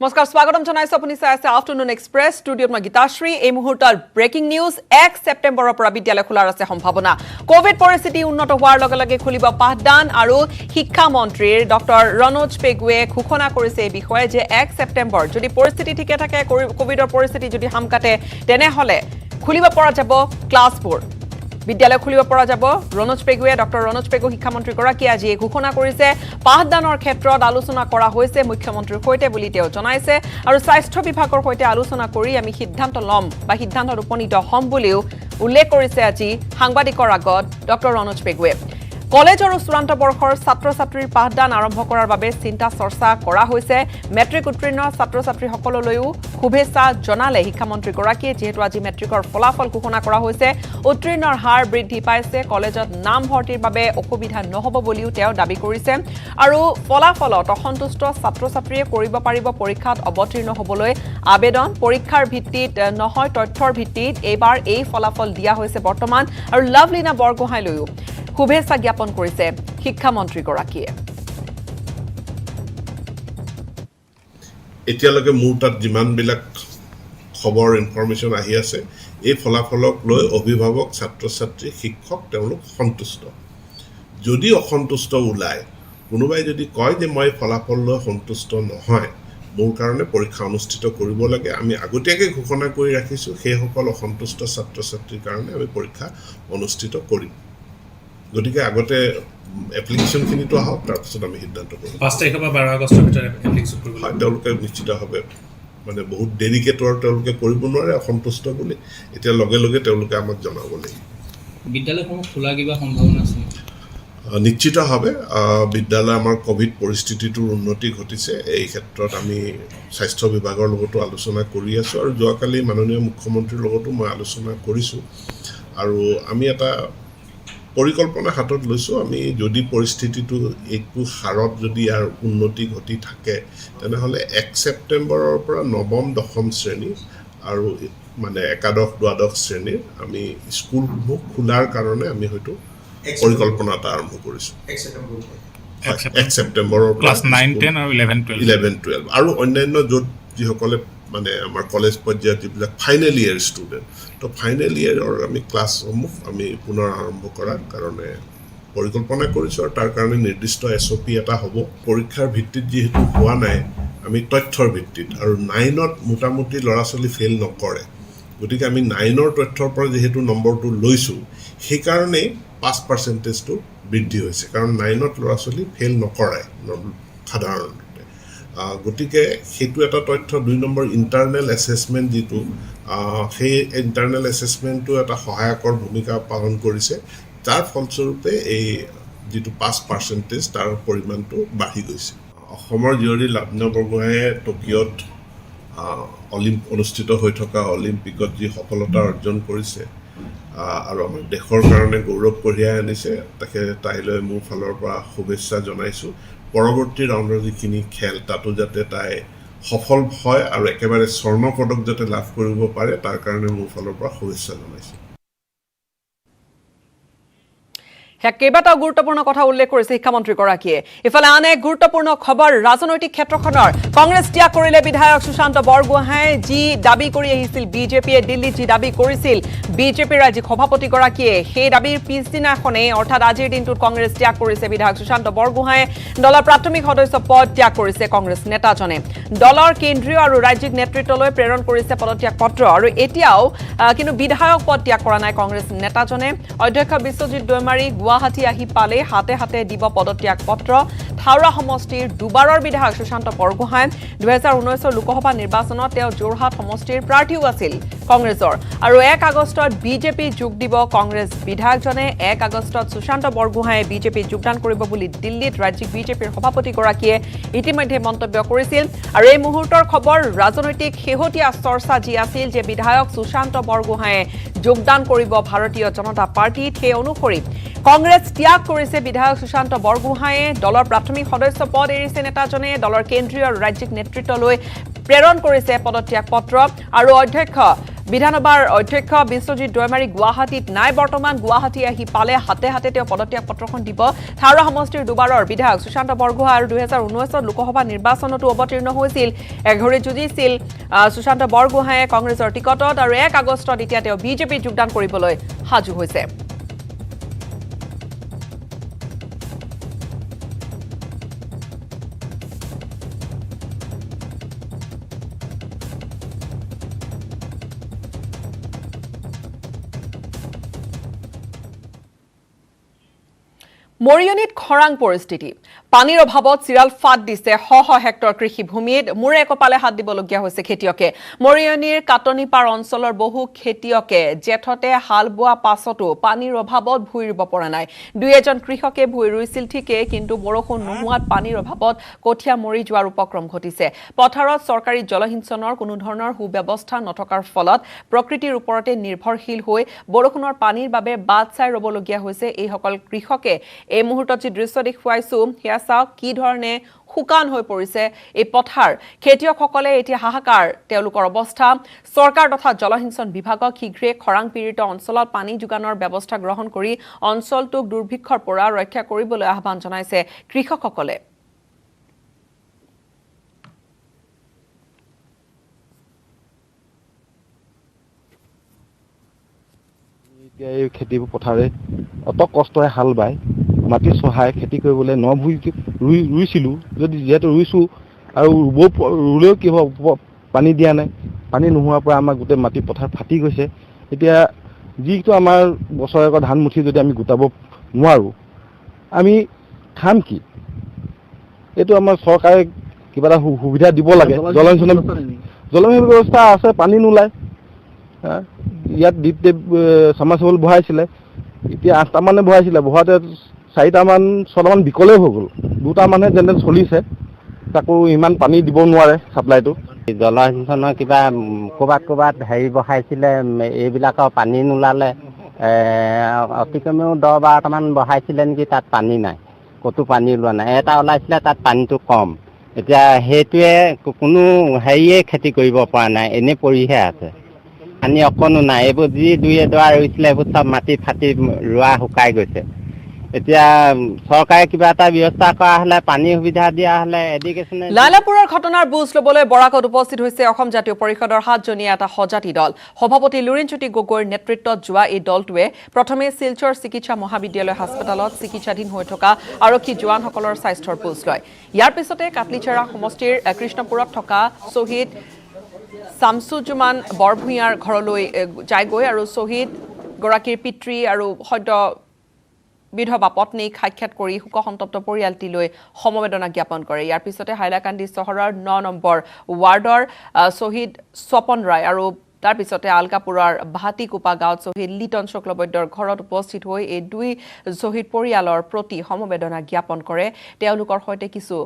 নমস্কাৰ স্বাগতম জনাইছো আপুনি চাই আছে আফটাৰনুন এক্সপ্ৰেছ ষ্টুডিঅ'ত মই গীতাশ্ৰী এই মুহূৰ্তৰ ব্ৰেকিং নিউজ 1 ছেপ্টেম্বৰৰ পৰা বিদ্যালয় খোলাৰ আছে সম্ভাৱনা কোভিড পৰিস্থিতি উন্নত হোৱাৰ লগে লগে খুলিব পাঠদান আৰু শিক্ষা মন্ত্ৰীৰ ডক্টৰ ৰনোজ পেগুৱে ঘোষণা কৰিছে এই বিষয়ে যে 1 ছেপ্টেম্বৰ যদি পৰিস্থিতি ঠিকে থাকে কোভিডৰ পৰিস্থিতি যদি হামকাটে তেনেহলে খুলিব পৰা যাব ক্লাছবোৰ বিদ্যালয় খুলিব পৰা যাব ৰনোজ পেগুৱে ডক্টৰ ৰনোজ পেগু শিক্ষামন্ত্ৰী গৰাকী আজি ঘোষণা কৰিছে পাঠদানৰ ক্ষেত্ৰত আলোচনা কৰা হৈছে মুখ্যমন্ত্ৰীৰ সৈতে বুলি তেওঁ জনাইছে আৰু স্বাস্থ্য বিভাগৰ সৈতে আলোচনা কৰি আমি সিদ্ধান্ত লম বা সিদ্ধান্তত উপনীত হ'ম বুলিও উল্লেখ কৰিছে আজি সাংবাদিকৰ আগত ডক্টৰ ৰনোজ পেগুৱে কলেজ আৰু চূড়ান্ত বৰ্ষৰ ছাত্ৰ-ছাত্ৰীৰ পাঠদান আৰম্ভ কৰাৰ বাবে চিন্তা চৰ্চা কৰা হৈছে মেট্ৰিক উত্তীৰ্ণ ছাত্ৰ-ছাত্ৰীসকললৈও শুভেচ্ছা জনালে শিক্ষামন্ত্ৰী গৰাকীয়ে যেহেতু আজি মেট্ৰিকৰ ফলাফল ঘোষণা কৰা হৈছে উত্তীৰ্ণৰ হাৰ বৃদ্ধি পাইছে কলেজত নাম ভৰ্তিৰ বাবে অসুবিধা নহ'ব বুলিও তেওঁ দাবী কৰিছে আৰু ফলাফলত অসন্তুষ্ট ছাত্ৰ-ছাত্ৰীয়ে কৰিব পাৰিব পৰীক্ষাত অৱতীৰ্ণ হ'বলৈ আবেদন পৰীক্ষাৰ ভিত্তিত নহয় তথ্যৰ ভিত্তিত এইবাৰ এই ফলাফল দিয়া হৈছে বৰ্তমান আৰু লাভলীনা বৰগোহাঁইলৈও শুভেচ্ছা জ্ঞাপন কৰিছে শিক্ষামন্ত্ৰী গৰাকীয়ে এতিয়ালৈকে মোৰ তাত যিমানবিলাক খবৰ ইনফৰমেশ্যন আহি আছে এই ফলাফলক লৈ অভিভাৱক ছাত্ৰ-ছাত্ৰী শিক্ষক তেওঁলোক সন্তুষ্ট যদি অসন্তুষ্ট ওলায় কোনোবাই যদি কয় যে মই ফলাফল লৈ সন্তুষ্ট নহয় মোৰ কাৰণে পৰীক্ষা অনুষ্ঠিত কৰিব লাগে আমি আগতীয়াকৈ ঘোষণা কৰি ৰাখিছোঁ সেইসকল অসন্তুষ্ট ছাত্ৰ-ছাত্ৰীৰ কাৰণে আমি পৰীক্ষা অনুষ্ঠিত কৰিম গতিকে আগতে এপ্লিকেশ্যনখিনিতো আহক তাৰপিছত আমি সিদ্ধান্ত কৰিম 5 তাৰিখৰ পৰা 12 আগষ্টৰ ভিতৰত এপ্লিকেশ্যন কৰিব হয় তেওঁলোকে নিশ্চিতভাৱে মানে বহুত ডেডিকেটৰ তেওঁলোকে কৰিব নোৱাৰে অসন্তুষ্ট বুলি এতিয়া লগে লগে তেওঁলোকে আমাক জনাব লাগিব বিদ্যালয়সমূহ খোলা কিবা সম্ভাৱনা আছে নিশ্চিতভাৱে বিদ্যালয় আমাৰ কোভিড পৰিস্থিতিটোৰ উন্নতি ঘটিছে এই ক্ষেত্ৰত আমি স্বাস্থ্য বিভাগৰ লগতো আলোচনা কৰি আছোঁ আৰু যোৱাকালি মাননীয় মুখ্যমন্ত্ৰীৰ লগতো মই আলোচনা কৰিছোঁ আৰু আমি এটা পৰিকল্পনা হাতত লৈছোঁ আমি যদি পৰিস্থিতিটো এইটো হাৰত যদি ইয়াৰ উন্নতি ঘটি থাকে তেনেহ'লে 1 ছেপ্টেম্বৰৰ পৰা নৱম দশম শ্ৰেণী আৰু মানে একাদশ দ্বাদশ শ্ৰেণীৰ আমি স্কুলসমূহ খোলাৰ কাৰণে আমি হয়তো পৰিকল্পনা এটা আৰম্ভ কৰিছোঁ 1 ছেপ্টেম্বৰৰ ক্লাছ 9 10 আৰু 11 12 আৰু অন্যান্য য'ত যিসকলে মানে আমাৰ কলেজ পৰ্যায়ত যিবিলাক ফাইনেল ইয়েৰ ষ্টুডেণ্ট তো ফাইনেল ইয়েৰৰ আমি ক্লাছসমূহ আমি পুনৰ আৰম্ভ কৰাৰ কাৰণে পৰিকল্পনা কৰিছোঁ আৰু তাৰ কাৰণে নিৰ্দিষ্ট SOP এটা হ'ব পৰীক্ষাৰ ভিত্তিত যিহেতু হোৱা নাই আমি তথ্যৰ ভিত্তিত আৰু 9ত মোটামুটি ল'ৰা ছোৱালী ফেইল নকৰে গতিকে আমি 9ৰ তথ্যৰ পৰা যিহেতু নম্বৰটো লৈছোঁ সেইকাৰণেই 5%টো বৃদ্ধি হৈছে কাৰণ 9ত ল'ৰা ছোৱালী ফেইল নকৰাই সাধাৰণতে গতিকে সেইটো এটা তথ্য 2 নম্বৰ ইণ্টাৰনেল এছেছমেণ্ট যিটো সেই ইণ্টাৰনেল এছেছমেণ্টটো এটা সহায়কৰ ভূমিকা পালন কৰিছে যাৰ ফলস্বৰূপে এই যিটো 5% তাৰ পৰিমাণটো বাঢ়ি গৈছে অসমৰ জীয়ৰী লাভলীনা বৰগোহাঁইয়ে টকিঅ'ত অনুষ্ঠিত হৈ থকা অলিম্পিকত যি সফলতা অৰ্জন কৰিছে আৰু আমাৰ দেশৰ কাৰণে গৌৰৱ কঢ়িয়াই আনিছে তাইলৈ মোৰ ফালৰ পৰা শুভেচ্ছা জনাইছোঁ পৰৱৰ্তী ৰাউণ্ডৰ যিখিনি খেল তাতো যাতে তাই সফল হয় আৰু একেবাৰে স্বৰ্ণ পদক যাতে লাভ কৰিব পাৰে তাৰ কাৰণে মোৰ ফালৰ পৰা শুভেচ্ছা জনাইছোঁ কেইবাটাও গুৰুত্বপূৰ্ণ কথা উল্লেখ কৰিছে শিক্ষামন্ত্ৰী গৰাকীয়ে ইফালে আন এক গুৰুত্বপূৰ্ণ খবৰ ৰাজনৈতিক ক্ষেত্ৰখনৰ কংগ্ৰেছ ত্যাগ কৰিলে বিধায়ক সুশান্ত বৰগোহাঁই যি দাবী কৰি আহিছিল বিজেপিয়ে দিল্লীত যি দাবী কৰিছিল বিজেপিৰ ৰাজ্যিক সভাপতি গৰাকীয়ে সেই দাবীৰ পিছদিনাখনেই অৰ্থাৎ আজিৰ দিনটোত কংগ্ৰেছ ত্যাগ কৰিছে বিধায়ক সুশান্ত বৰগোহাঁই দলৰ প্ৰাথমিক সদস্য পদ ত্যাগ কৰিছে কংগ্ৰেছ নেতাজনে দলৰ কেন্দ্ৰীয় আৰু ৰাজ্যিক নেতৃত্বলৈ প্ৰেৰণ কৰিছে পদত্যাগ পত্ৰ আৰু এতিয়াও কিন্তু বিধায়ক পদ ত্যাগ কৰা নাই কংগ্ৰেছ নেতাজনে অধ্যক্ষ বিশ্বজিৎ দৈমাৰী গুৱাহাটী আহি পালে হাতে হাতে দিব পদত্যাগ পত্ৰ থাউৰা সমষ্টিৰ দুবাৰৰ বিধায়ক সুশান্ত বৰগোহাঁই 2019 লোকসভা নিৰ্বাচনত তেওঁ যোৰহাট সমষ্টিৰ প্ৰাৰ্থীও আছিল কংগ্ৰেছৰ আৰু 1 আগষ্টত বিজেপি যোগ দিব কংগ্ৰেছ বিধায়কজনে 1 আগষ্টত সুশান্ত বৰগোহাঁয়ে বিজেপি যোগদান কৰিব বুলি দিল্লীত ৰাজ্যিক বিজেপিৰ সভাপতি গৰাকীয়ে ইতিমধ্যে মন্তব্য কৰিছিল আৰু এই মুহূৰ্তৰ খবৰ ৰাজনৈতিক শেহতীয়া চৰ্চা যি আছিল যে বিধায়ক সুশান্ত বৰগোহাঁয়ে যোগদান কৰিব ভাৰতীয় জনতা পাৰ্টিত সেই অনুসৰি কংগ্ৰেছ ত্যাগ কৰিছে বিধায়ক সুশান্ত বৰগোহাঁয়ে দলৰ প্ৰাথমিক সদস্য পদ এৰিছে নেতাজনে দলৰ কেন্দ্ৰীয় আৰু ৰাজ্যিক নেতৃত্বলৈ প্ৰেৰণ কৰিছে পদত্যাগ পত্ৰ আৰু অধ্যক্ষ বিধানসভাৰ অধ্যক্ষ বিশ্বজিৎ দৈমাৰী গুৱাহাটীত নাই বৰ্তমান গুৱাহাটী আহি পালে হাতে হাতে তেওঁ পদত্যাগ পত্ৰখন দিব থাৰা সমষ্টিৰ দুবাৰৰ বিধায়ক সুশান্ত বৰগোহাঁই আৰু 2019 লোকসভা নিৰ্বাচনতো অৱতীৰ্ণ হৈছিল এঘৰি যুঁজিছিল সুশান্ত বৰগোহাঁয়ে কংগ্ৰেছৰ টিকটত আৰু 1 আগষ্টত এতিয়া তেওঁ বিজেপিত যোগদান কৰিবলৈ সাজু হৈছে মৰিয়নিত খৰাং পৰিস্থিতি পানীৰ অভাৱত চিৰাল ফাট দিছে শ হেক্টৰ কৃষিভূমিত মূৰে কপালে হাত দিবলগীয়া হৈছে খেতিয়কে মৰিয়নিৰ কাটনিপাৰ অঞ্চলৰ বহু খেতিয়কে জেঠতে হাল বোৱা পাছতো পানীৰ অভাৱত ভুই ৰুব পৰা নাই দুই এজন কৃষকে ভুই ৰুইছিল ঠিকে কিন্তু বৰষুণ নোহোৱাত পানীৰ অভাৱত কঠীয়া মৰি যোৱাৰ উপক্ৰম ঘটিছে পথাৰত চৰকাৰী জলসিঞ্চনৰ কোনো ধৰণৰ সুব্যৱস্থা নথকাৰ ফলত প্ৰকৃতিৰ ওপৰতে নিৰ্ভৰশীল হৈ বৰষুণৰ পানীৰ বাবে বাট চাই ৰবলগীয়া হৈছে এইসকল কৃষকে এই মুহূৰ্তত যি দৃশ্য দেখুৱাইছো সেয়া চাওক কি ধৰণে শুকান হৈ পৰিছে এই পথাৰ খেতিয়কসকলে এতিয়া হাহাকাৰ তেওঁলোকৰ অৱস্থা চৰকাৰ তথা জলসিঞ্চন বিভাগক শীঘ্ৰে খৰাং পীড়িত অঞ্চলত পানী যোগানৰ ব্যৱস্থা গ্ৰহণ কৰি অঞ্চলটোক দুৰ্ভিক্ষৰ পৰা ৰক্ষা কৰিবলৈ আহ্বান জনাইছে কৃষকসকলে এই খেতিবোৰ পথাৰে অত কষ্টৰে হাল বায় মাটি চহাই খেতি কৰিবলৈ নভুই ৰুইছিলোঁ যদি যিহেতু ৰুইছোঁ আৰু ৰুলেও কি হ'ব পানী দিয়া নাই পানী নোহোৱাৰ পৰা আমাৰ গোটেই মাটি পথাৰ ফাটি গৈছে এতিয়া যিটো আমাৰ বছৰেকৰ ধান মুঠি যদি আমি গোটাব নোৱাৰোঁ আমি খাম কি এইটো আমাৰ চৰকাৰে কিবা এটা সুবিধা দিব লাগে জলসিঞ্চনৰ ব্যৱস্থা আছে পানী নোলায় ইয়াত দ্বীপদেৱ চামাৰচেবল বহাইছিলে এতিয়া 8টা মানে বহাইছিলে বহাতে 4টামান 6টামান বিকলেই হৈ গ'ল 2টা মানে যেনে চলিছে তাকো ইমান পানী দিব নোৱাৰে ছাপ্লাইটো জলসিঞ্চনৰ কিবা ক'ৰবাত হেৰি বহাইছিলে এইবিলাকৰ পানী নোলালে অতি কমেও 10-12টামান বহাইছিলে নেকি তাত পানী নাই ক'তো পানী ওলোৱা নাই এটা ওলাইছিলে তাত পানীটো কম এতিয়া সেইটোৱে কোনো হেৰিয়ে খেতি কৰিব পৰা নাই এনেই পৰিহে আছে পানী অকণো নাই এইবোৰ যি দুই এডৰা ৰুইছিলে এইবোৰ চব মাটি ফাটি ৰোৱা শুকাই গৈছে এতিয়া চৰকাৰে কিবা এটা ব্যৱস্থা কৰা হ'লে পানী সুবিধা দিয়া হ'লে এডুকেশ্যনে লাইলাপুৰৰ ঘটনাৰ বুজ ল'বলৈ বৰাকত উপস্থিত হৈছে অসম জাতীয় পৰিষদৰ 7জনীয়া এটা সজাতি দল সভাপতি লুৰিণজ্যোতি গগৈৰ নেতৃত্বত যোৱা এই দলটোৱে প্ৰথমে শিলচৰ চিকিৎসা মহাবিদ্যালয় হাস্পতালত চিকিৎসাধীন হৈ থকা আৰক্ষী জোৱানসকলৰ স্বাস্থ্যৰ বুজ লয় ইয়াৰ পিছতে কাটলিচাৰা সমষ্টিৰ কৃষ্ণপুৰত থকা শ্বহীদ শামছুজ্জমান বৰভূঞাৰ ঘৰলৈ যায়গৈ আৰু শ্বহীদ গৰাকীৰ পিতৃ আৰু সদ্য বিধৱা পত্নীক সাক্ষাৎ কৰি শোকসন্তপ্ত পৰিয়ালটিলৈ সমবেদনা জ্ঞাপন কৰে ইয়াৰ পিছতে হাইলাকান্দি চহৰৰ 9 নম্বৰ ৱাৰ্ডৰ শ্বহীদ স্বপন ৰায় আৰু তাৰ পিছতে আলকাপুৰৰ ভাটিকুপা গাঁৱত শ্বহীদ লিটন শুক্লবৈদ্যৰ ঘৰত উপস্থিত হৈ এই দুই শ্বহীদ পৰিয়ালৰ প্ৰতি সমবেদনা জ্ঞাপন কৰে তেওঁলোকৰ সৈতে কিছু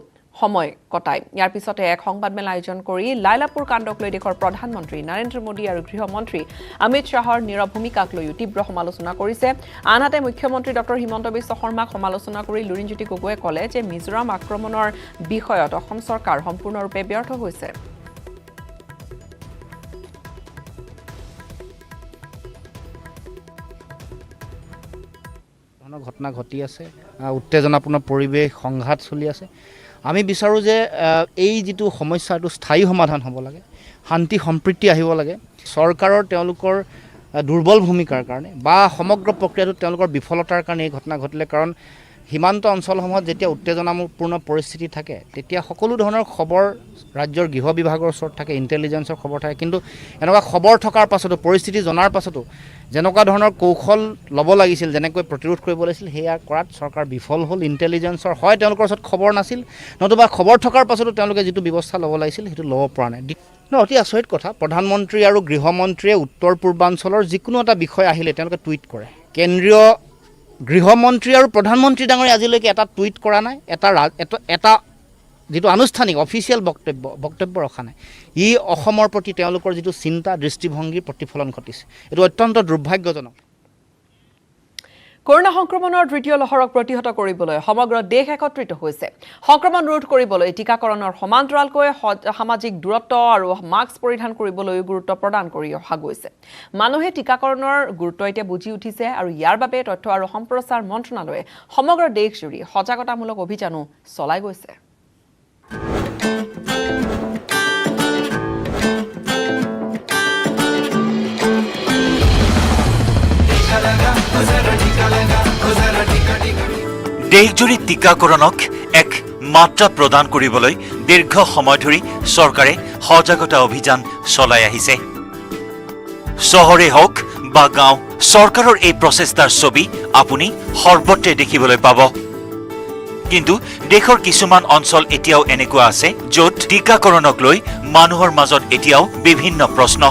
সময় কটায় ইয়াৰ পিছতে এক সংবাদমেল আয়োজন কৰি লাইলাপুৰ কাণ্ডক লৈ দেশৰ প্ৰধানমন্ত্ৰী নৰেন্দ্ৰ মোদী আৰু গৃহমন্ত্ৰী অমিত শ্বাহৰ নীৰৱ ভূমিকাক লৈ তীব্ৰ সমালোচনা কৰিছে আনহাতে মুখ্যমন্ত্ৰী ডক্টৰ হিমন্ত বিশ্ব শৰ্মাক সমালোচনা কৰি লুৰিণজ্যোতি গগৈয়ে ক'লে যে মিজোৰাম আক্ৰমণৰ বিষয়ত অসম চৰকাৰ সম্পূৰ্ণৰূপে ব্যৰ্থ হৈছে ঘটনা ঘটি আছে উত্তেজনাপূৰ্ণ পৰিৱেশ সংঘাত চলি আছে আমি বিচাৰোঁ যে এই যিটো সমস্যা এইটো স্থায়ী সমাধান হ'ব লাগে শান্তি সম্প্ৰীতি আহিব লাগে চৰকাৰৰ তেওঁলোকৰ দুৰ্বল ভূমিকাৰ কাৰণে বা সমগ্ৰ প্ৰক্ৰিয়াটো তেওঁলোকৰ বিফলতাৰ কাৰণে এই ঘটনা ঘটিলে কাৰণ সীমান্ত অঞ্চলসমূহত যেতিয়া উত্তেজনাপূৰ্ণ পৰিস্থিতি থাকে তেতিয়া সকলো ধৰণৰ খবৰ ৰাজ্যৰ গৃহ বিভাগৰ ওচৰত থাকে ইণ্টেলিজেন্সৰ খবৰ থাকে কিন্তু এনেকুৱা খবৰ থকাৰ পাছতো পৰিস্থিতি জনাৰ পাছতো যেনেকুৱা ধৰণৰ কৌশল ল'ব লাগিছিল যেনেকৈ প্ৰতিৰোধ কৰিব লাগিছিল সেয়া কৰাত চৰকাৰ বিফল হ'ল ইণ্টেলিজেন্সৰ হয় তেওঁলোকৰ ওচৰত খবৰ নাছিল নতুবা খবৰ থকাৰ পাছতো তেওঁলোকে যিটো ব্যৱস্থা ল'ব লাগিছিল সেইটো ল'ব পৰা নাই অতি আচৰিত কথা প্ৰধানমন্ত্ৰী আৰু গৃহমন্ত্ৰীয়ে উত্তৰ পূৰ্বাঞ্চলৰ যিকোনো এটা বিষয় আহিলে তেওঁলোকে টুইট কৰে কেন্দ্ৰীয় গৃহমন্ত্ৰী আৰু প্ৰধানমন্ত্ৰী ডাঙৰীয়া আজিলৈকে এটা টুইট কৰা নাই এটা যিটো আনুষ্ঠানিক অফিচিয়েল বক্তব্য ৰখা নাই ই অসমৰ প্ৰতি তেওঁলোকৰ যিটো চিন্তা দৃষ্টিভংগীৰ প্ৰতিফলন ঘটিছে এইটো অত্যন্ত দুৰ্ভাগ্যজনক কৰোনা সংক্ৰমণৰ তৃতীয় লহৰক প্ৰতিহত কৰিবলৈ সমগ্ৰ দেশ একত্ৰিত হৈছে। সংক্ৰমণ ৰোধ কৰিবলৈ টিকাকৰণৰ সমান্তৰালকৈ সামাজিক দূৰত্ব আৰু মাস্ক পৰিধান কৰিবলৈ গুৰুত্ব প্ৰদান কৰি অহা গৈছে। মানুহে টিকাকৰণৰ গুৰুত্ব এতিয়া বুজি উঠিছে আৰু ইয়াৰ বাবে তথ্য আৰু সম্প্ৰচাৰ মন্ত্ৰণালয়ে সমগ্ৰ দেশজুৰি সজাগতামূলক অভিযানো চলাই গৈছে। দেশজুৰি টিকাকৰণক এক মাত্ৰা প্ৰদান কৰিবলৈ দীৰ্ঘ সময় ধৰি চৰকাৰে সজাগতা অভিযান চলাই আহিছে। চহৰে হওক বা গাঁও, চৰকাৰৰ এই প্ৰচেষ্টাৰ ছবি আপুনি সৰ্বত্ৰে দেখিবলৈ পাব। কিন্তু দেশৰ কিছুমান অঞ্চল এতিয়াও এনেকুৱা আছে য'ত টিকাকৰণক লৈ মানুহৰ মাজত এতিয়াও বিভিন্ন প্ৰশ্ন।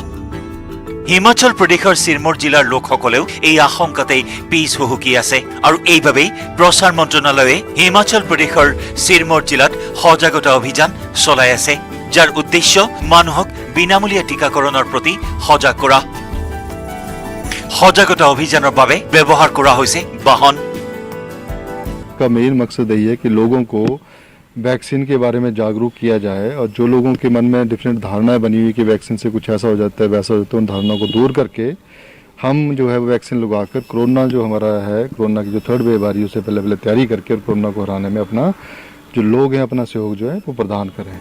হিমাচল প্ৰদেশৰ চিৰমৌৰ জিলাৰ লোকসকলেও এই আশংকাতেই পিছ হুহুকি আছে আৰু এইবাবেই প্ৰচাৰ মন্ত্ৰণালয়ে হিমাচল প্ৰদেশৰ চিৰমৌৰ জিলাত সজাগতা অভিযান চলাই আছে, যাৰ উদ্দেশ্য মানুহক বিনামূলীয়া টিকাকৰণৰ প্ৰতি সজাগ কৰা। সজাগতা অভিযানৰ বাবে ব্যৱহাৰ কৰা হৈছে বাহন। का मेन मकसद यही है कि लोगों को वैक्सीन के बारे में जागरूक किया जाए और जो लोगों के मन में डिफरेंट धारणाएं बनी हुई कि वैक्सीन से कुछ ऐसा हो जाता है वैसा हो जाता है, उन धारणाओं को दूर करके हम जो है वैक्सीन लगाकर कोरोना जो हमारा है, कोरोना की जो थर्ड वेव आ रही है उससे पहले तैयारी करके और कोरोना को हराने में अपना जो लोग हैं अपना सहयोग जो है वो प्रदान करें।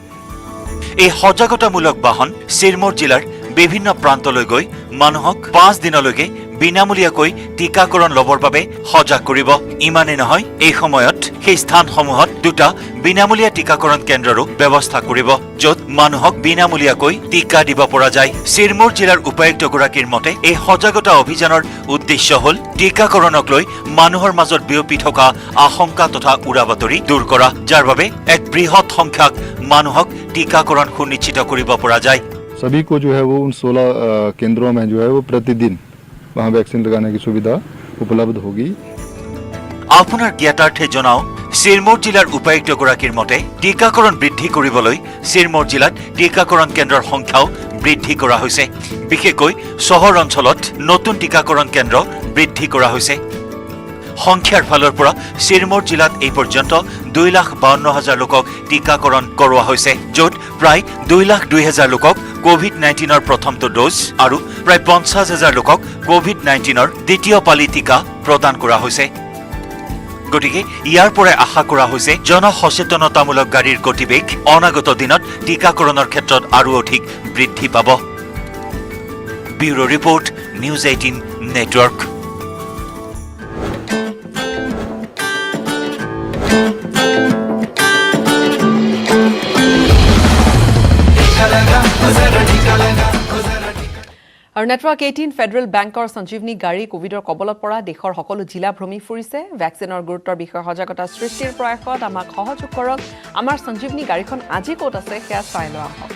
এই সজাগতামূলক বাহন চিৰমৌৰ জিলাৰ বিভিন্ন প্ৰান্তলৈ গৈ মানুহক 5 দিনলৈকে বিনামূলীয়াকৈ টিকাকৰণ ল'বৰ বাবে সজাগ কৰিব। ইমানে নহয়, এই সময়ত সেই স্থানসমূহত 2টা বিনামূলীয়া টিকাকৰণ কেন্দ্ৰৰো ব্যৱস্থা কৰিব, য'ত মানুহক বিনামূলীয়াকৈ টিকা দিব পৰা যায়। চিৰমৌৰ জিলাৰ উপায়ুক্তগৰাকীৰ মতে এই সজাগতা অভিযানৰ উদ্দেশ্য হ'ল টিকাকৰণক লৈ মানুহৰ মাজত বিয়পি থকা আশংকা তথা উৰা বাতৰি দূৰ কৰা, যাৰ বাবে এক বৃহৎ সংখ্যক মানুহক টিকাকৰণ সুনিশ্চিত কৰিব পৰা যায়। सभी को जो है वो उन 16 केंद्रों में जो है वो प्रतिदिन वहाँ वैक्सीन लगाने की सुविधा उपलब्ध होगी। আপোনাৰ জ্ঞাতাৰ্থে জনাও, চিৰমৌৰ জিলাৰ উপায়ুক্তগৰাকীৰ মতে টিকাকৰণ বৃদ্ধি কৰিবলৈ চিৰমৌৰ জিলাত টিকাকৰণ কেন্দ্ৰৰ সংখ্যাও বৃদ্ধি কৰা হৈছে। বিশেষকৈ চহৰ অঞ্চলত নতুন টিকাকৰণ কেন্দ্ৰ বৃদ্ধি কৰা হৈছে। সংখ্যাৰ ফালৰ পৰা চিৰমৌৰ জিলাত এই পৰ্যন্ত 2,52,000 লোকক টিকাকৰণ কৰোৱা হৈছে, য'ত প্ৰায় 2,02,000 লোকক কোভিড-19ৰ প্ৰথমটো ড'জ আৰু প্ৰায় 50,000 লোকক কোভিড-19ৰ দ্বিতীয় পালি টিকা প্ৰদান কৰা হৈছে। গতিকে ইয়াৰ পৰাই আশা কৰা হৈছে জনসচেতনতামূলক গাড়ীৰ গতিবেগ অনাগত দিনত টিকাকৰণৰ ক্ষেত্ৰত আৰু অধিক বৃদ্ধি পাব। Bureau report, news 18 network. আৰু নেটৱৰ্ক 18 ফেডাৰেল বেংকৰ সঞ্জীৱনী গাড়ী কোভিডৰ কবলত পৰা দেশৰ সকলো জিলা ভ্ৰমি ফুৰিছে। ভেকচিনৰ গুৰুত্বৰ বিষয়ে সজাগতা সৃষ্টিৰ প্ৰয়াসত আমাক সহযোগ কৰক। আমাৰ সঞ্জীৱনী গাড়ীখন আজি ক'ত আছে সেয়া চাই লোৱা হওক।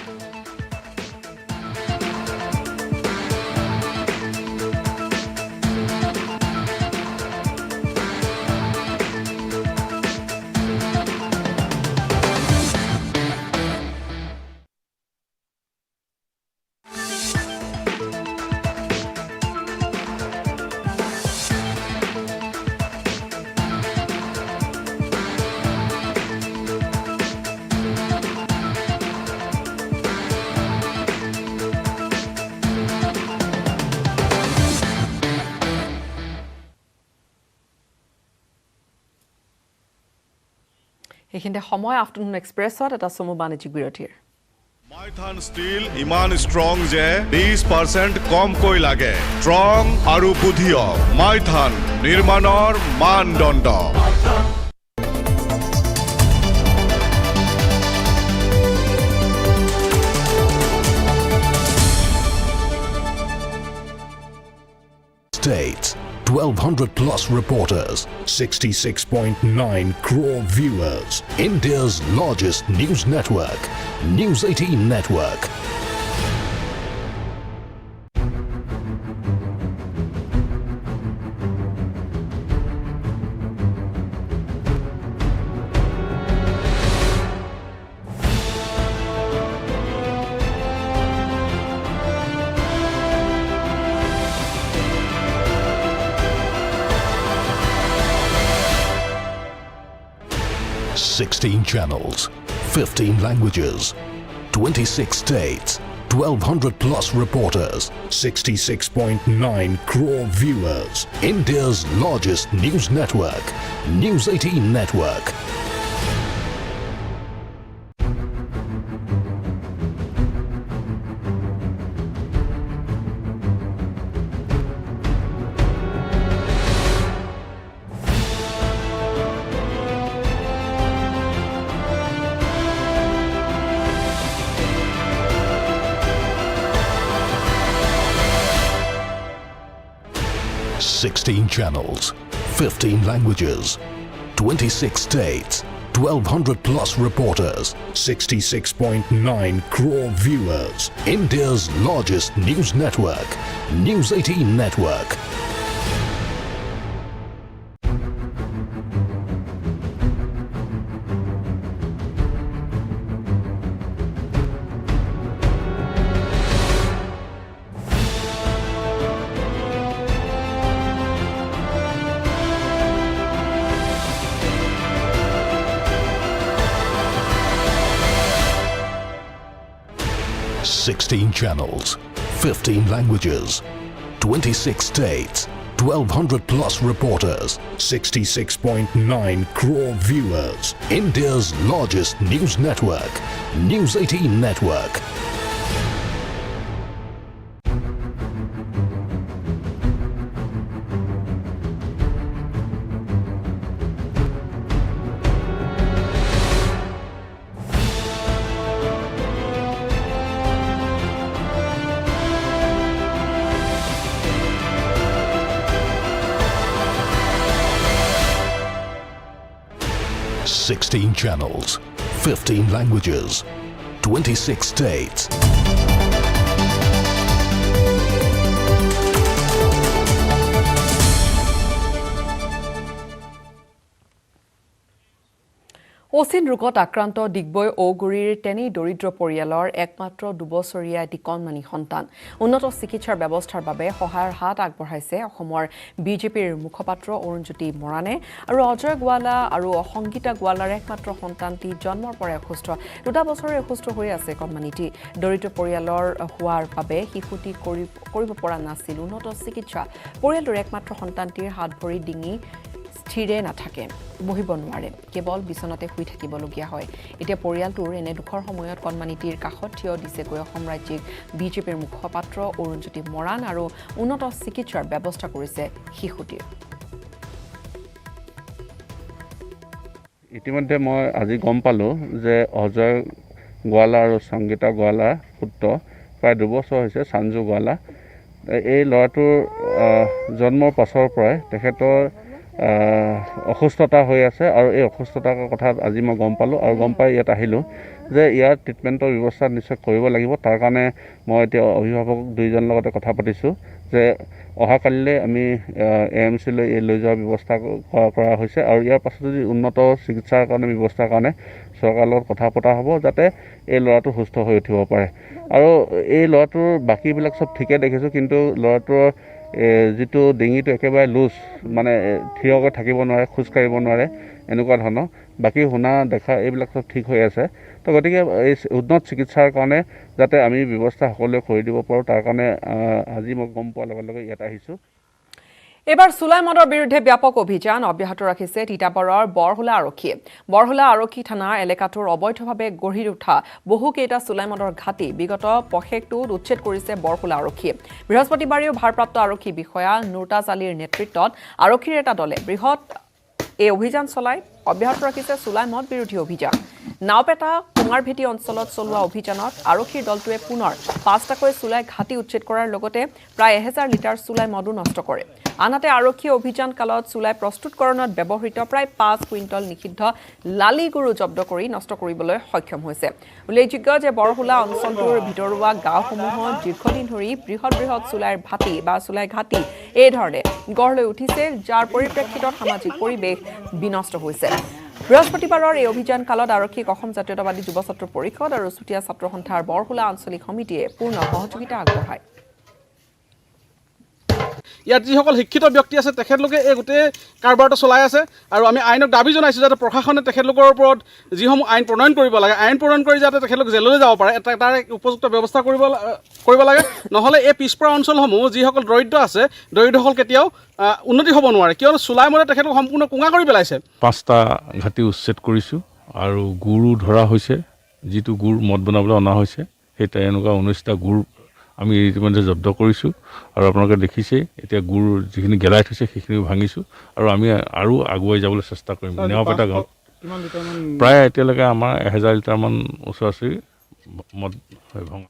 এইখিনিতে সময় আফটাৰনুন এক্সপ্ৰেছত এটা চমু বাণিজ্যিক বিৰতিৰ। মাইথান ষ্টীল ইমান ষ্ট্ৰং যে 20% কমকৈ লাগে। ষ্ট্ৰং আৰু বুদ্ধিয় মাইথান নিৰ্মাণৰ মানদণ্ড। States 1,200 plus reporters, 66.9 crore viewers. India's largest news network, News 18 Network. 16 channels, 15 languages, 26 states, 1,200 plus reporters, 66.9 crore viewers. India's largest news network, News 18 Network. Sixteen channels, 15 languages, 26 states, 1,200 plus reporters, 66.9 crore viewers. India's largest news network, News 18 Network. Sixteen channels, 15 languages, 26 states, 1,200 plus reporters, 66.9 crore viewers. India's largest news network, News 18 Network. Sixteen channels, 15 languages, 26 states. অচিন ৰোগত আক্ৰান্ত ডিগবৈ ঔগুৰিৰ তেনি দৰিদ্ৰ পৰিয়ালৰ একমাত্ৰ 2 বছৰীয়া এটি কণমানি সন্তান উন্নত চিকিৎসাৰ ব্যৱস্থাৰ বাবে সহায়ৰ হাত আগবঢ়াইছে অসমৰ বিজেপিৰ মুখপাত্ৰ অৰুণজ্যোতি মৰাণে আৰু অজয় গোৱালা আৰু সংগীতা গোৱালাৰ একমাত্ৰ সন্তানটি জন্মৰ পৰাই অসুস্থ 2 বছৰৰ অসুস্থ হৈ আছে কণমানিটি দৰিদ্ৰ পৰিয়ালৰ হোৱাৰ বাবে শিশুটি কৰিব পৰা নাছিল উন্নত চিকিৎসা পৰিয়ালৰ একমাত্ৰ সন্তানটিৰ হাত ভৰি ডিঙি স্থিৰে নাথাকে বহিব নোৱাৰে কেৱল বিছনাতে শুই থাকিবলগীয়া হয় এতিয়া পৰিয়ালটোৰ এনে দুখৰ সময়ত কণমানিটিৰ কাষত থিয় দিছেগৈ অসম ৰাজ্যিক বিজেপিৰ মুখপাত্ৰ অৰুণজ্যোতি মৰাণ আৰু উন্নত চিকিৎসাৰ ব্যৱস্থা কৰিছে শিশুটিৰ ইতিমধ্যে মই আজি গম পালোঁ যে অজয় গোৱালা আৰু সংগীতা গোৱালাৰ পুত্ৰ প্ৰায় 2 বছৰ হৈছে সঞ্জু গোৱালা এই ল'ৰাটোৰ জন্মৰ পাছৰ পৰাই তেখেতৰ অসুস্থতা হৈ আছে আৰু এই অসুস্থতাৰ কথা আজি মই গম পালোঁ আৰু গম পাই ইয়াত আহিলোঁ যে ইয়াৰ ট্ৰিটমেণ্টৰ ব্যৱস্থা নিশ্চয় কৰিব লাগিব তাৰ কাৰণে মই এতিয়া অভিভাৱক দুইজনৰ লগতে কথা পাতিছোঁ যে অহাকালিলৈ আমি AMCলৈ লৈ যোৱাৰ ব্যৱস্থা কৰা হৈছে আৰু ইয়াৰ পাছত যদি উন্নত চিকিৎসাৰ কাৰণে ব্যৱস্থাৰ কাৰণে চৰকাৰৰ লগত কথা পতা হ'ব যাতে এই ল'ৰাটো সুস্থ হৈ উঠিব পাৰে আৰু এই ল'ৰাটোৰ বাকীবিলাক চব ঠিকে দেখিছোঁ কিন্তু ল'ৰাটোৰ যিটো ডিঙিটো একেবাৰে লুজ মানে থিয়কৈ থাকিব নোৱাৰে খোজ কাঢ়িব নোৱাৰে এনেকুৱা ধৰণৰ বাকী শুনা দেখা এইবিলাক চব ঠিক হৈ আছে তো গতিকে এই উন্নত চিকিৎসাৰ কাৰণে যাতে আমি ব্যৱস্থা সকলোৱে কৰি দিব পাৰোঁ তাৰ কাৰণে আজি মই গম পোৱাৰ লগে লগে ইয়াত আহিছোঁ এবাৰ চুলাই মদৰ বিৰুদ্ধে ব্যাপক অভিযান অব্যাহত ৰাখিছে তিতাবৰৰ বৰহুলা আৰক্ষী থানাৰ এলেকাটোৰ অবৈধভাৱে গঢ়ি উঠা বহুকেইটা চুলাই মদৰ ঘাটি বিগত পষেকটোত উচ্ছেদ কৰিছে বৰহুলা আৰক্ষীয়ে বৃহস্পতিবাৰেও ভাৰপ্ৰাপ্ত আৰক্ষী বিষয়া নুৰতাজ আলীৰ নেতৃত্বত আৰক্ষীৰ এটা দলে বৃহৎ এই অভিযান চলাই অব্যাহত ৰাখিছে চুলাই মদ বিৰোধী অভিযান নাওপেটা কুমাৰভেটি অঞ্চলত চলোৱা অভিযানত আৰক্ষীৰ দলটোৱে পুনৰ 5টাকৈ চুলাই ঘাটি উচ্ছেদ কৰাৰ লগতে প্ৰায় 1000 লিটাৰ চুলাই মদু নষ্ট কৰে আনহাতে আৰক্ষী অভিযান কালত চুলাই প্ৰস্তুতকৰণত ব্যৱহৃত প্ৰায় 5 কুইণ্টল নিষিদ্ধ লালি গুৰু জব্দ কৰি নষ্ট কৰিবলৈ সক্ষম হৈছে উল্লেখযোগ্য যে বৰহুলা অঞ্চলটোৰ ভিতৰুৱা গাঁওসমূহত দীৰ্ঘদিন ধৰি বৃহৎ চুলাইৰ ভাটি বা চুলাই ঘাটি এই ধৰণে গঢ় লৈ উঠিছে যাৰ পৰিপ্ৰেক্ষিতত সামাজিক পৰিৱেশ বিনষ্ট হৈছে বৃহস্পতিবাৰৰ এই অভিযান কালত আৰক্ষীক অসম জাতীয়তাবাদী যুৱ ছাত্ৰ পৰিষদ আৰু চুতীয়া ছাত্ৰ সন্থাৰ বৰহুলা আঞ্চলিক সমিতিয়ে পূৰ্ণ সহযোগিতা আগবঢ়ায় ইয়াত যিসকল শিক্ষিত ব্যক্তি আছে তেখেতলোকে এই গোটেই কাৰবাৰটো চলাই আছে আৰু আমি আইনক দাবী জনাইছোঁ যাতে প্ৰশাসনে তেখেতলোকৰ ওপৰত যিসমূহ আইন প্ৰণয়ন কৰিব লাগে আইন প্ৰণয়ন কৰি যাতে তেখেতলোক জেললৈ যাব পাৰে তাৰ উপযুক্ত ব্যৱস্থা কৰিব লাগে নহ'লে এই পিছপৰা অঞ্চলসমূহ যিসকল দৰিদ্ৰ আছে দৰিদ্ৰসকল কেতিয়াও উন্নতি হ'ব নোৱাৰে কিয়নো চুলাই মতে তেখেতলোক সম্পূৰ্ণ কুঙা কৰি পেলাইছে 5টা ঘাটি উচ্ছেদ কৰিছোঁ আৰু গুৰো ধৰা হৈছে যিটো গুৰ মদ বনাবলৈ অনা হৈছে সেই তেনেকুৱা 19টা গুৰ আমি ইতিমধ্যে জব্দ কৰিছোঁ আৰু আপোনালোকে দেখিছেই এতিয়া গুৰ যিখিনি গেলাই থৈছে সেইখিনি ভাঙিছোঁ আৰু আমি আৰু আগুৱাই যাবলৈ চেষ্টা কৰিম নেওপেটা গাঁৱত প্ৰায় এতিয়ালৈকে আমাৰ 1000 লিটাৰমান ওচৰা-ওচৰি মদ ভঙা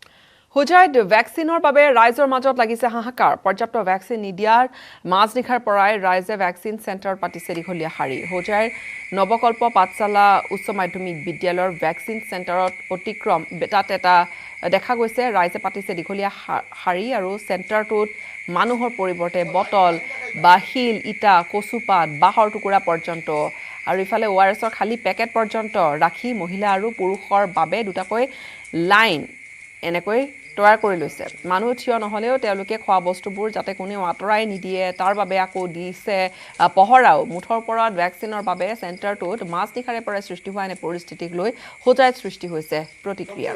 হোজাইত ভেকচিনৰ বাবে ৰাইজৰ মাজত লাগিছে হাহাকাৰ পৰ্যাপ্ত ভেকচিন নিদিয়াৰ মাজনিশাৰ পৰাই ৰাইজে ভেকচিন চেণ্টাৰত পাতিছে দীঘলীয়া শাৰী হোজাইৰ নৱকল্প পাঠশালা উচ্চ মাধ্যমিক বিদ্যালয়ৰ ভেকচিন চেণ্টাৰত অতিক্ৰম তাত এটা দেখা গৈছে ৰাইজে পাতিছে দীঘলীয়া শাৰী আৰু চেণ্টাৰটোত মানুহৰ পৰিৱৰ্তে বটল বা শিল ইটা কচুপাত বাঁহৰ টুকুৰা পৰ্যন্ত আৰু ইফালে ORSৰ খালী পেকেট পৰ্যন্ত ৰাখি মহিলা আৰু পুৰুষৰ বাবে দুটাকৈ লাইন এনেকৈ তৈয়াৰ কৰি লৈছে মানুহ থিয় নহ'লেও তেওঁলোকে খোৱা বস্তুবোৰ যাতে কোনেও আঁতৰাই নিদিয়ে তাৰ বাবে আকৌ দিছে পহৰাও মুঠৰ ওপৰত ভেকচিনৰ বাবে চেণ্টাৰটোত মাজনিশাৰে পৰা সৃষ্টি হোৱা এনে পৰিস্থিতিক লৈ হোজাইত সৃষ্টি হৈছে প্ৰতিক্ৰিয়া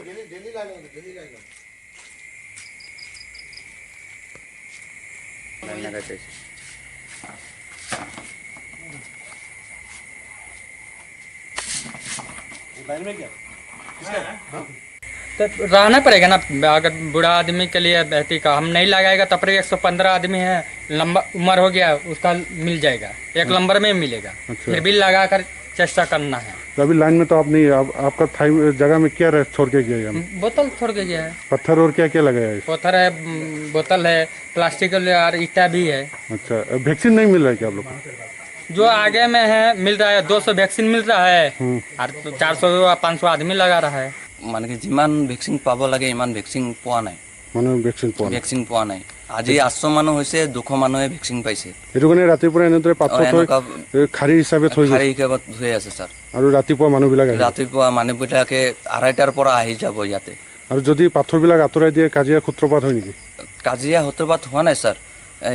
तो रहना पड़ेगा ना अगर बूढ़ा आदमी के लिए बेहती का हम नहीं लगाएगा तब 115 आदमी है लंबा उम्र हो गया उसका मिल जाएगा एक नंबर में मिलेगा फिर भी लगा कर चेष्टा करना है तो अभी लाइन में तो आप नहीं आपका जगह में क्या छोड़ के गया है बोतल छोड़ के गया है पत्थर और क्या क्या लगाया है पत्थर है बोतल है प्लास्टिक और ईटा भी है अच्छा वैक्सीन नहीं मिल रहा है क्या आप लोग जो आगे में है मिल रहा है 200 वैक्सीन मिल रहा है और 400 500 आदमी लगा रहा है মানে কি যিমান ভেকচিন পাব লাগে ইমান ভেকচিন পোৱা নাই মানে ভেকচিন পোৱা নাই আজি 800 মানুহ হৈছে 200 মানুহে ভেকচিন পাইছে এটো কাৰণে ৰাতিপুৱা এনেদৰে পাত্ৰ থৈ খাৰী হিচাপে থৈ আছে স্যাৰ আৰু ৰাতিপুৱা মানুহবিলাক ৰাতিপুৱা মানুহবিলাকে 2:30টাৰ পৰা আহি যাব ইয়াতে আৰু যদি পাথৰবিলাক আঁতৰাই দিয়ে কাজিয়া সূত্ৰপাত হয় নেকি কাজিয়া সূত্ৰপাত হোৱা নাই স্যাৰ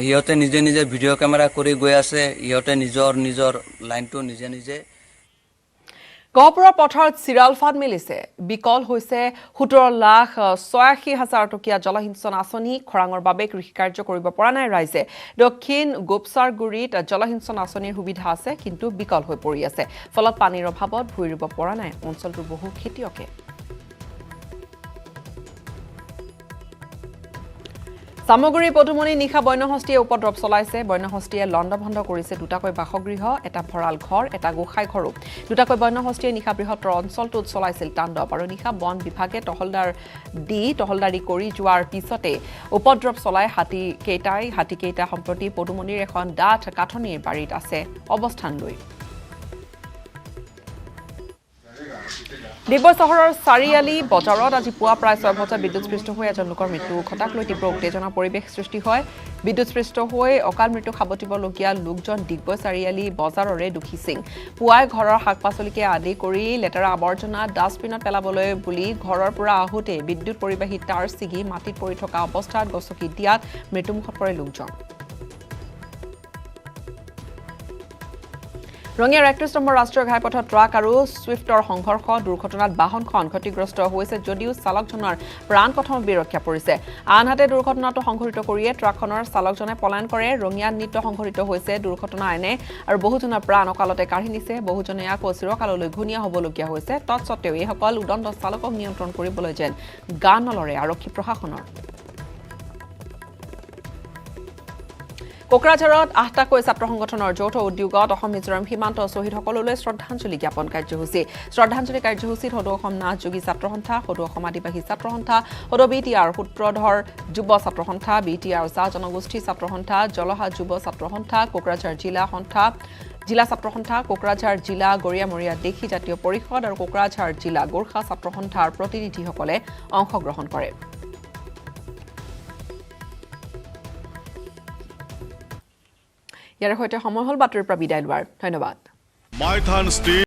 ইহঁতে নিজে নিজে ভিডিঅ' কেমেৰা কৰি গৈ আছে ইহঁতে নিজৰ লাইনটো নিজে গহপুৰৰ পথাৰত চিৰাল ফাঁদ মিলিছে বিকল হৈছে 17,86,000 টকীয়া জলসিঞ্চন আঁচনি খৰাঙৰ বাবে কৃষি কাৰ্য কৰিব পৰা নাই ৰাইজে দক্ষিণ গোপচাৰগুৰিত জলসিঞ্চন আঁচনিৰ সুবিধা আছে কিন্তু বিকল হৈ পৰি আছে ফলত পানীৰ অভাৱত ভূঁই ৰুব পৰা নাই অঞ্চলটোৰ বহু খেতিয়কে সামগ্ৰী পদুমনি নিশা বন্যহস্তীয়ে উপদ্ৰৱ চলাইছে বন্যহস্তীয়ে লণ্ডভণ্ড কৰিছে দুটাকৈ বাসগৃহ এটা ভঁৰাল ঘৰ এটা গোসাই ঘৰো দুটাকৈ বন্যহস্তীয়ে নিশা বৃহত্তৰ অঞ্চলটোত চলাইছিল তাণ্ডৱ আৰু নিশা বন বিভাগে টহলদাৰী কৰি যোৱাৰ পিছতে উপদ্ৰৱ চলাই হাতীকেইটা সম্প্ৰতি পদুমনিৰ এখন ডাঠ কাঠনিৰ বাৰীত আছে অৱস্থান লৈ ডিব্ৰুগড় চহৰৰ চাৰিআলি বজাৰত আজি পুৱা প্ৰায় 6 বজাত বিদ্যুৎস্পৃষ্ট হৈ এজন লোকৰ মৃত্যু ঘটাক লৈ তীব্ৰ উত্তেজনা পৰিৱেশ সৃষ্টি হয় বিদ্যুৎস্পৃষ্ট হৈ অকাল মৃত্যু সাবটিবলগীয়া লোকজন ডিগবৈ চাৰিআলি বজাৰৰে দুখী সিং পুৱাই ঘৰৰ শাক-পাচলিকে আদি কৰি লেতেৰা আৱৰ্জনা ডাষ্টবিনত পেলাবলৈ বুলি ঘৰৰ পৰা আহোঁতে বিদ্যুৎ পৰিবাহী তাঁৰ ছিগি মাটিত পৰি থকা অৱস্থাত গছকি দিয়াত মৃত্যুমুখত পৰে লোকজন ৰঙিয়াৰ 31 নম্বৰ ৰাষ্ট্ৰীয় ঘাইপথত ট্ৰাক আৰু ছুইফটৰ সংঘৰ্ষ দুৰ্ঘটনাত বাহনখন ক্ষতিগ্ৰস্ত হৈছে যদিও চালকজনৰ প্ৰাণ কথমত বিৰক্ষা পৰিছে আনহাতে দুৰ্ঘটনাটো সংঘটিত কৰিয়ে ট্ৰাকখনৰ চালকজনে পলায়ন কৰে ৰঙিয়াত নিত্য সংঘটিত হৈছে দুৰ্ঘটনা এনে আৰু বহুজনৰ প্ৰাণ অকালতে কাঢ়ি নিছে বহুজনে আকৌ চিৰকাললৈ ঘূণীয়া হ'বলগীয়া হৈছে তৎসত্ত্বেও এইসকল উদণ্ড চালকক নিয়ন্ত্ৰণ কৰিবলৈ যেন গান নলৰে আৰক্ষী প্ৰশাসনৰ কোকৰাঝাৰত 8টাকৈ ছাত্ৰ সংগঠনৰ যৌথ উদ্যোগত অসম মিজোৰাম সীমান্ত শ্বহীদসকললৈ শ্ৰদ্ধাঞ্জলি জ্ঞাপন শ্ৰদ্ধাঞ্জলি কাৰ্যসূচীত সদৌ অসম নাথ যোগী ছাত্ৰ সন্থা সদৌ অসম আদিবাসী ছাত্ৰ সন্থা সদৌ BTR সূত্ৰধৰ যুৱ ছাত্ৰ সন্থা BTR চাহ জনগোষ্ঠী ছাত্ৰ সন্থা জলহাট যুৱ ছাত্ৰ সন্থা কোকৰাঝাৰ জিলা ছাত্ৰ সন্থা কোকৰাঝাৰ জিলা গৰিয়ামৰীয়া দেশী জাতীয় পৰিষদ আৰু কোকৰাঝাৰ জিলা গোৰ্খা ছাত্ৰ সন্থাৰ প্ৰতিনিধিসকলে অংশগ্ৰহণ কৰে ইয়াৰ সৈতে সময় হ'ল বাতৰিৰ পৰা বিদায় লোৱাৰ ধন্যবাদ